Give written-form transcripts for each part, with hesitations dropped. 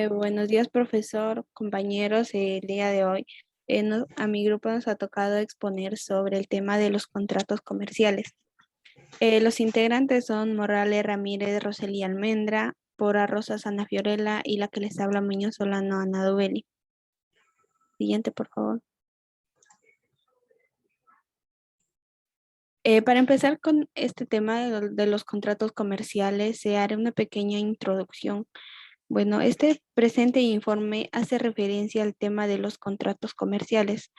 Buenos días, profesor, compañeros. El día de hoy a mi grupo nos ha tocado exponer sobre el tema de los contratos comerciales. Los integrantes son Morales Ramírez, Roseli Almendra, Pora Rosas Ana Fiorella y la que les habla Muñoz Solano Ana Dubeli. Siguiente, por favor. Para empezar con este tema de los contratos comerciales, se hará una pequeña introducción. Bueno, este presente informe hace referencia al tema de los contratos comerciales.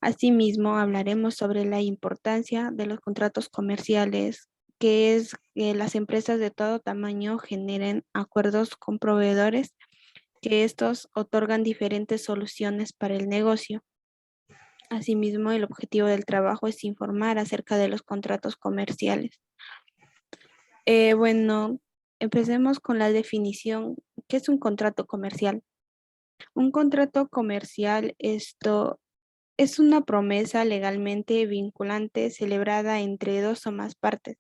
Asimismo, hablaremos sobre la importancia de los contratos comerciales, que es que las empresas de todo tamaño generen acuerdos con proveedores, que estos otorgan diferentes soluciones para el negocio. Asimismo, el objetivo del trabajo es informar acerca de los contratos comerciales. Bueno, empecemos con la definición. ¿Qué es un contrato comercial? Un contrato comercial, esto es una promesa legalmente vinculante celebrada entre dos o más partes.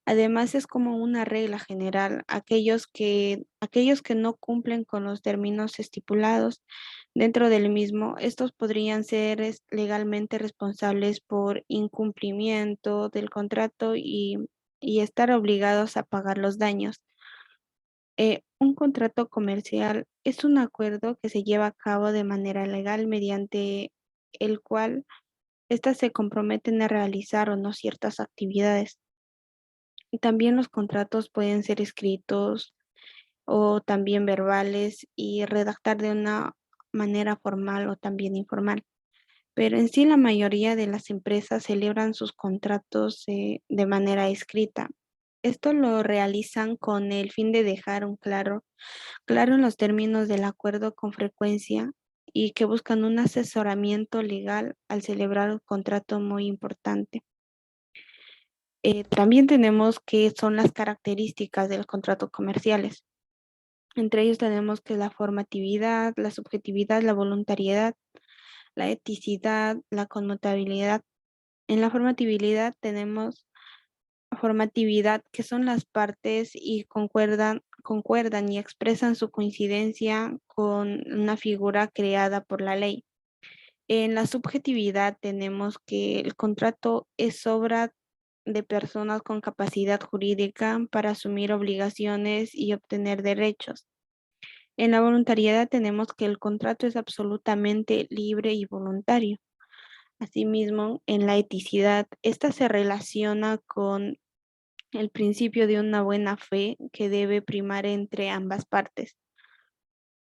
Además, es como una regla general. Aquellos que no cumplen con los términos estipulados dentro del mismo, estos podrían ser legalmente responsables por incumplimiento del contrato y estar obligados a pagar los daños. Un contrato comercial es un acuerdo que se lleva a cabo de manera legal mediante el cual éstas se comprometen a realizar o no ciertas actividades. Y también los contratos pueden ser escritos o también verbales y redactar de una manera formal o también informal. Pero en sí la mayoría de las empresas celebran sus contratos de manera escrita. Esto lo realizan con el fin de dejar claro en los términos del acuerdo con frecuencia y que buscan un asesoramiento legal al celebrar un contrato muy importante. También tenemos que son las características de los contratos comerciales. Entre ellos tenemos que la formatividad, la subjetividad, la voluntariedad, la eticidad, la conmutabilidad. En la formatividad tenemos formatividad, que son las partes y concuerdan y expresan su coincidencia con una figura creada por la ley. En la subjetividad tenemos que el contrato es obra de personas con capacidad jurídica para asumir obligaciones y obtener derechos. En la voluntariedad tenemos que el contrato es absolutamente libre y voluntario. Asimismo, en la eticidad, esta se relaciona con el principio de una buena fe que debe primar entre ambas partes.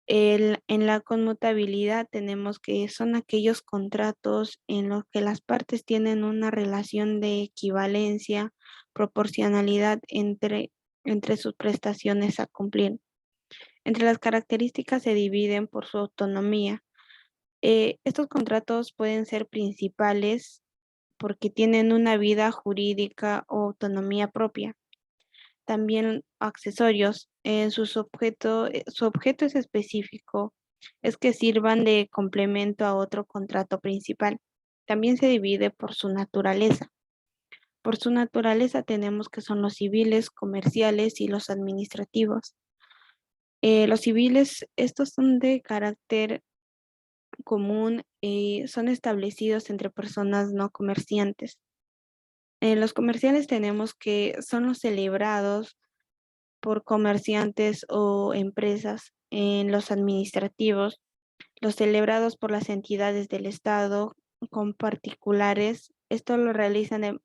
En la conmutabilidad tenemos que son aquellos contratos en los que las partes tienen una relación de equivalencia, proporcionalidad entre sus prestaciones a cumplir. Entre las características se dividen por su autonomía. Estos contratos pueden ser principales porque tienen una vida jurídica o autonomía propia. También accesorios. Su objeto es específico, es que sirvan de complemento a otro contrato principal. También se divide por su naturaleza. Por su naturaleza tenemos que son los civiles, comerciales y los administrativos. Los civiles, estos son de carácter común y son establecidos entre personas no comerciantes. En los comerciales tenemos que son los celebrados por comerciantes o empresas. En los administrativos, los celebrados por las entidades del Estado con particulares. Esto lo realizan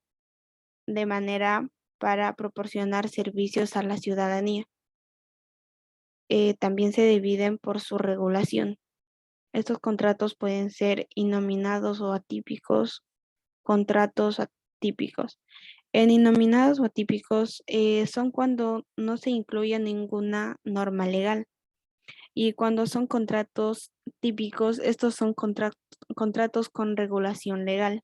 de manera para proporcionar servicios a la ciudadanía. También se dividen por su regulación. Estos contratos pueden ser innominados o atípicos, contratos atípicos. En innominados o atípicos son cuando no se incluye ninguna norma legal. Y cuando son contratos típicos, estos son contratos con regulación legal.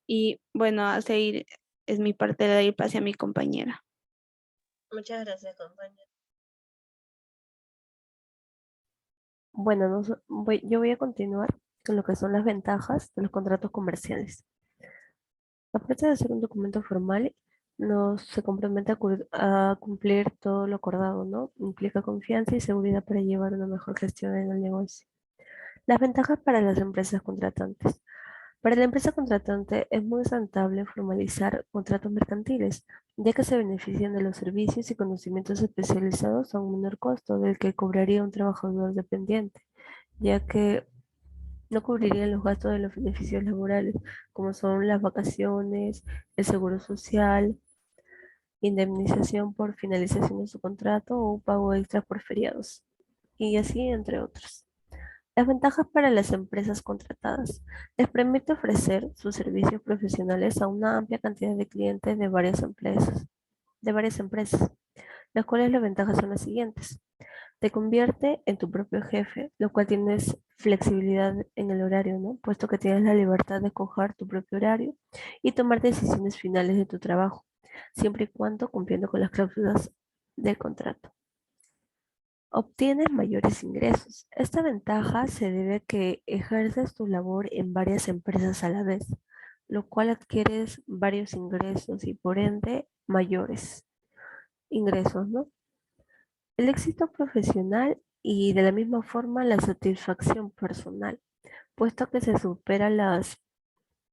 Y bueno, a seguir es mi parte de dar pase a mi compañera. Muchas gracias, compañero. Bueno, yo voy a continuar con lo que son las ventajas de los contratos comerciales. Aparte de ser un documento formal, no se compromete a cumplir todo lo acordado, ¿no? Implica confianza y seguridad para llevar una mejor gestión en el negocio. Las ventajas para las empresas contratantes. Para la empresa contratante es muy rentable formalizar contratos mercantiles, ya que se benefician de los servicios y conocimientos especializados a un menor costo del que cobraría un trabajador dependiente, ya que no cubrirían los gastos de los beneficios laborales, como son las vacaciones, el seguro social, indemnización por finalización de su contrato o pago extra por feriados, y así entre otros. Las ventajas para las empresas contratadas. Les permite ofrecer sus servicios profesionales a una amplia cantidad de clientes de varias empresas, las cuales las ventajas son las siguientes. Te convierte en tu propio jefe, lo cual tienes flexibilidad en el horario, ¿no? Puesto que tienes la libertad de escoger tu propio horario y tomar decisiones finales de tu trabajo, siempre y cuando cumpliendo con las cláusulas del contrato. Obtienes mayores ingresos. Esta ventaja se debe a que ejerces tu labor en varias empresas a la vez, lo cual adquieres varios ingresos y por ende mayores ingresos, ¿no? El éxito profesional y de la misma forma la satisfacción personal, puesto que se superan las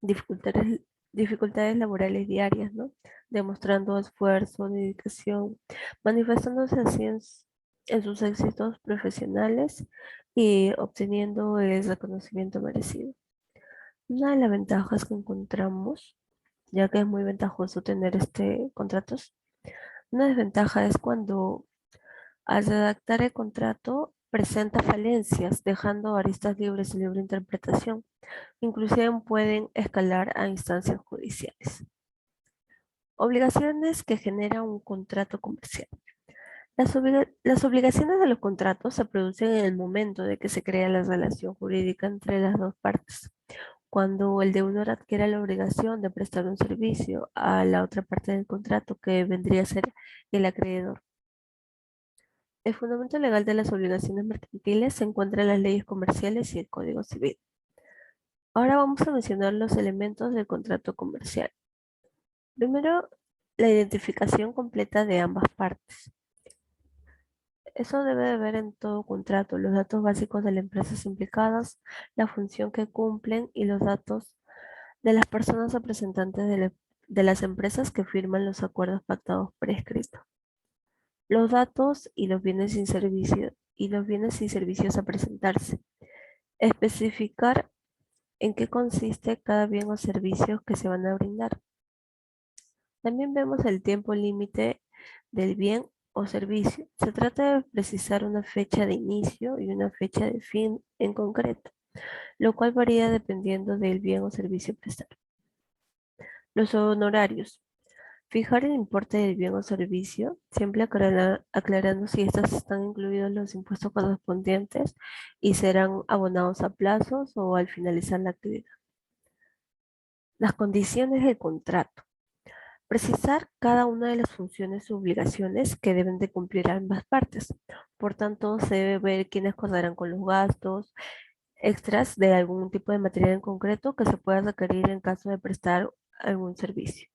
dificultades, dificultades laborales diarias, ¿no? Demostrando esfuerzo, dedicación, manifestándose así en sus éxitos profesionales y obteniendo el reconocimiento merecido. Una de las ventajas que encontramos, ya que es muy ventajoso tener contratos, una desventaja es cuando al redactar el contrato presenta falencias, dejando aristas libres y libre interpretación. Inclusive pueden escalar a instancias judiciales. Obligaciones que genera un contrato comercial. Las obligaciones de los contratos se producen en el momento de que se crea la relación jurídica entre las dos partes. Cuando el deudor adquiere la obligación de prestar un servicio a la otra parte del contrato, que vendría a ser el acreedor. El fundamento legal de las obligaciones mercantiles se encuentra en las leyes comerciales y el Código Civil. Ahora vamos a mencionar los elementos del contrato comercial. Primero, la identificación completa de ambas partes. Eso debe de ver en todo contrato, los datos básicos de las empresas implicadas, la función que cumplen y los datos de las personas representantes de las empresas que firman los acuerdos pactados por escrito. Los datos y los bienes y servicios a presentarse. Especificar en qué consiste cada bien o servicio que se van a brindar. También vemos el tiempo límite del bien o servicio. Se trata de precisar una fecha de inicio y una fecha de fin en concreto, lo cual varía dependiendo del bien o servicio prestado. Los honorarios. Fijar el importe del bien o servicio, siempre aclarando si estos están incluidos los impuestos correspondientes y serán abonados a plazos o al finalizar la actividad. Las condiciones del contrato. Precisar cada una de las funciones u obligaciones que deben de cumplir ambas partes. Por tanto, se debe ver quiénes contarán con los gastos extras de algún tipo de material en concreto que se pueda requerir en caso de prestar algún servicio.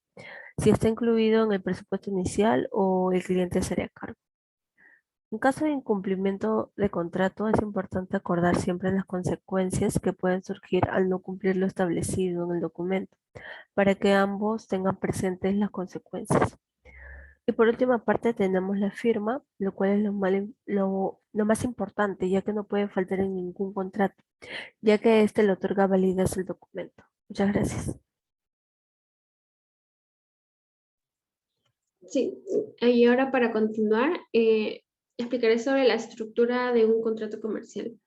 Si está incluido en el presupuesto inicial o el cliente se hará cargo. En caso de incumplimiento de contrato, es importante acordar siempre las consecuencias que pueden surgir al no cumplir lo establecido en el documento, para que ambos tengan presentes las consecuencias. Y por última parte tenemos la firma, lo cual es lo más importante, ya que no puede faltar en ningún contrato, ya que este le otorga validez al documento. Muchas gracias. Sí, y ahora para continuar, explicaré sobre la estructura de un contrato comercial.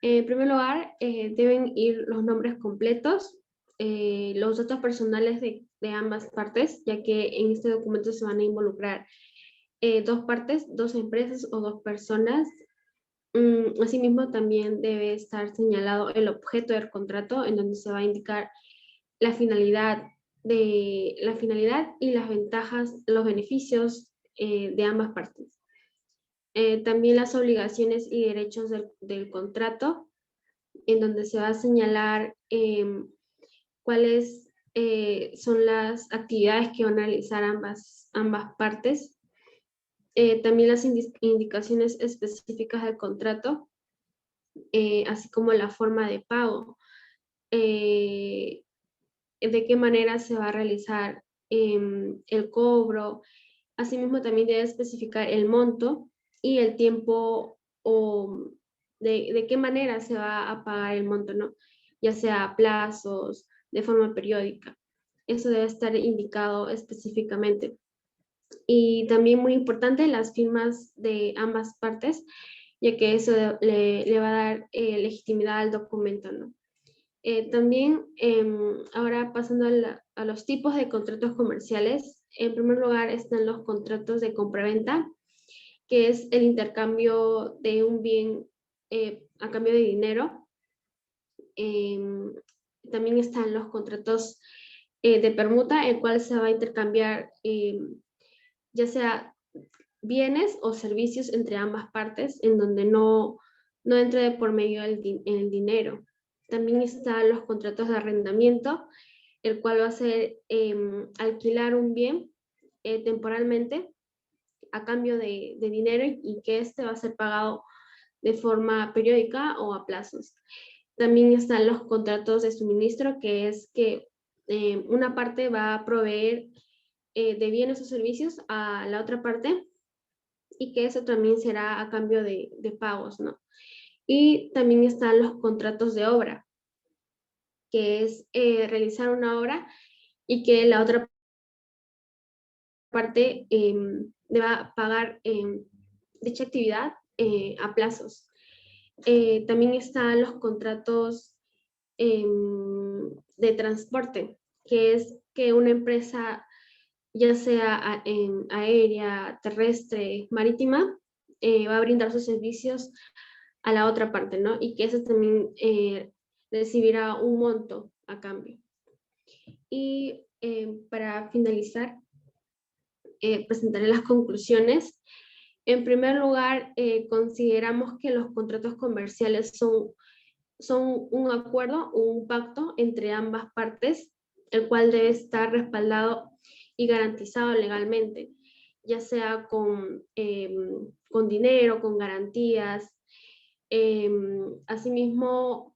En primer lugar, deben ir los nombres completos, los datos personales de ambas partes, ya que en este documento se van a involucrar dos partes, dos empresas o dos personas. Asimismo, también debe estar señalado el objeto del contrato, en donde se va a indicar la finalidad y las ventajas, los beneficios de ambas partes. También las obligaciones y derechos del contrato, en donde se va a señalar cuáles son las actividades que van a realizar ambas partes. También las indicaciones específicas del contrato, así como la forma de pago. De qué manera se va a realizar el cobro. Asimismo, también debe especificar el monto y el tiempo o de qué manera se va a pagar el monto, ¿no? Ya sea a plazos, de forma periódica. Eso debe estar indicado específicamente. Y también muy importante, las firmas de ambas partes, ya que eso le va a dar legitimidad al documento, ¿no? También, ahora pasando a los tipos de contratos comerciales, en primer lugar están los contratos de compraventa, que es el intercambio de un bien a cambio de dinero. También están los contratos de permuta, el cual se va a intercambiar ya sea bienes o servicios entre ambas partes, en donde no entre de por medio el dinero. También están los contratos de arrendamiento, el cual va a ser alquilar un bien temporalmente a cambio de dinero y que este va a ser pagado de forma periódica o a plazos. También están los contratos de suministro, que es que una parte va a proveer de bienes o servicios a la otra parte y que eso también será a cambio de pagos, ¿no? Y también están los contratos de obra, que es realizar una obra y que la otra parte deba pagar dicha actividad a plazos. También están los contratos de transporte, que es que una empresa, ya sea aérea, terrestre, marítima, va a brindar sus servicios a la otra parte, ¿no? Y que eso también recibirá un monto a cambio. Y para finalizar, presentaré las conclusiones. En primer lugar, consideramos que los contratos comerciales son un acuerdo, un pacto entre ambas partes, el cual debe estar respaldado y garantizado legalmente, ya sea con dinero, con garantías. Asimismo,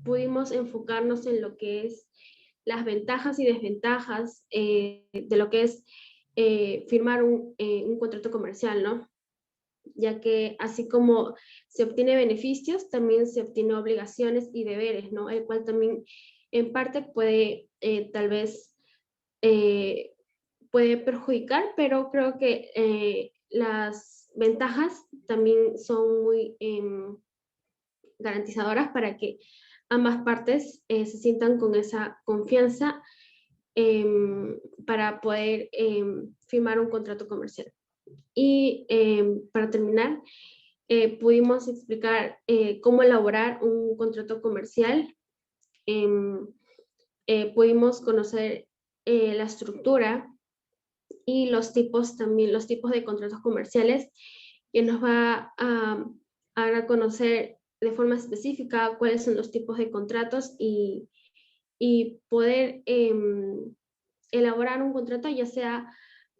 pudimos enfocarnos en lo que es las ventajas y desventajas de lo que es firmar un contrato comercial, ¿no? Ya que así como se obtiene beneficios, también se obtiene obligaciones y deberes, ¿no? El cual también en parte puede tal vez puede perjudicar, pero creo que las ventajas también son muy garantizadoras para que ambas partes se sientan con esa confianza para poder firmar un contrato comercial. Y para terminar, pudimos explicar cómo elaborar un contrato comercial. Pudimos conocer la estructura y los tipos también, los tipos de contratos comerciales, que nos va a dar a conocer de forma específica cuáles son los tipos de contratos y poder elaborar un contrato, ya sea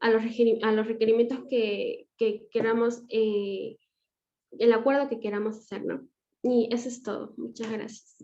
a los requerimientos que queramos, el acuerdo que queramos hacer, ¿no? Y eso es todo. Muchas gracias.